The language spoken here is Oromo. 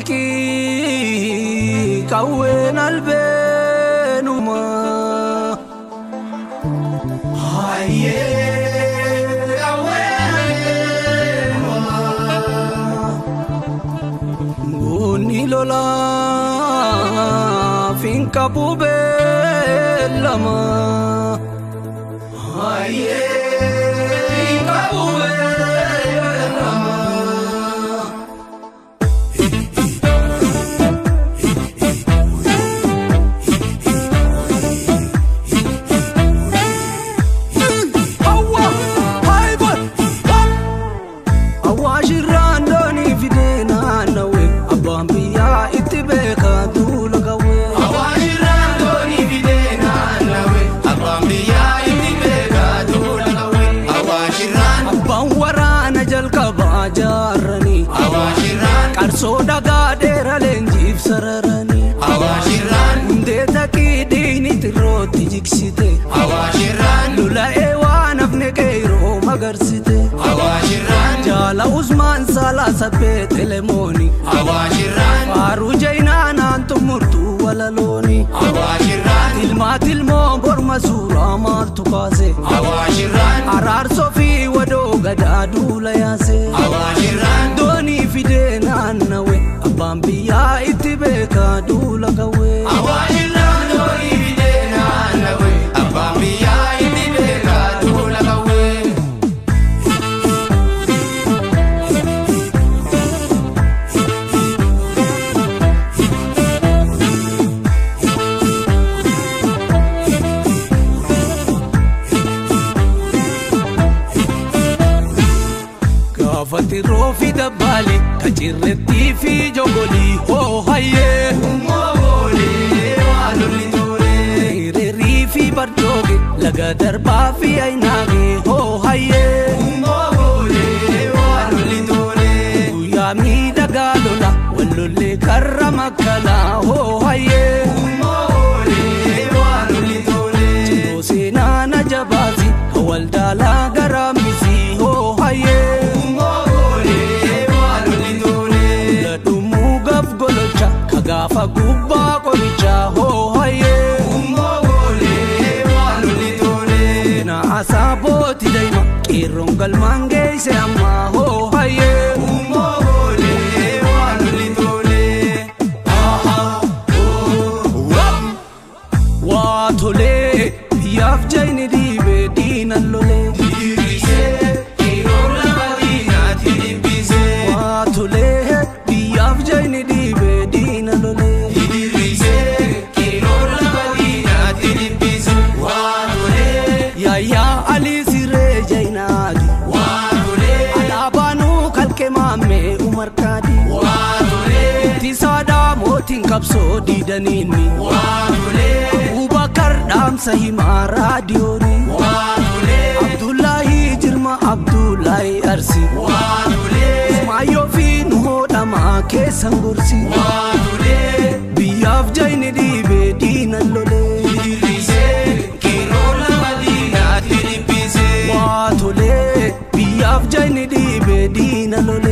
Gafatiki kawen albenuma haye kawen guni lola finka bubelama haye Soda gadera lenjif sararani Awashiran Ndeta kidini tiroti jiksite Awashiran Lula ewan afne keiro magarsite Awashiran Jala Usman sala sabe telemoni Awashiran Faru jaina nantu murtu walaloni Awashiran Tilmo borma sura martu kaze Awashiran Arar sofi wado gadadu layase Awashiran Doni fidena nawe Bambiya itibeka dula kawe Awashiran doni fidena nawe Bambiya itibeka dula kawe Gafati rofi dabali kachirretti fi jogoli ho haye Mogoli waluli tole Reri fi bardoge laga darba fi ainage ho haye Mogoli waluli tole Uyami dagalola walule karramakala ho haye Mogoli waluli tole Sina najabazi kawaldala garamisi ho haye Gafa gubba koricha ho haye Mogoli waluli tole Na asaboti daima kirongal mange se amma ho haye Mogoli waluli tole Wa tole biyaf jaini dibe dinan lole Dirise kirola badina tilibise Wa tole biyaf jaini dibe dinan lole Dirise kirola badina tilibise Watole Ya Ali sire jainadi Watole Alabanu kalke mamme Umar Kadi Watole Tisada motin kapso didanini Watole Abubakar damsa hima radioni Watole Abdullahi jirma Abdullahi arsi Watole Mayo fi nuho dama kesan gursi Watole Biyaf jaini dibe dinan lole Dirise kirola badina tilibise Watole biyaf jaini dibe dinan lole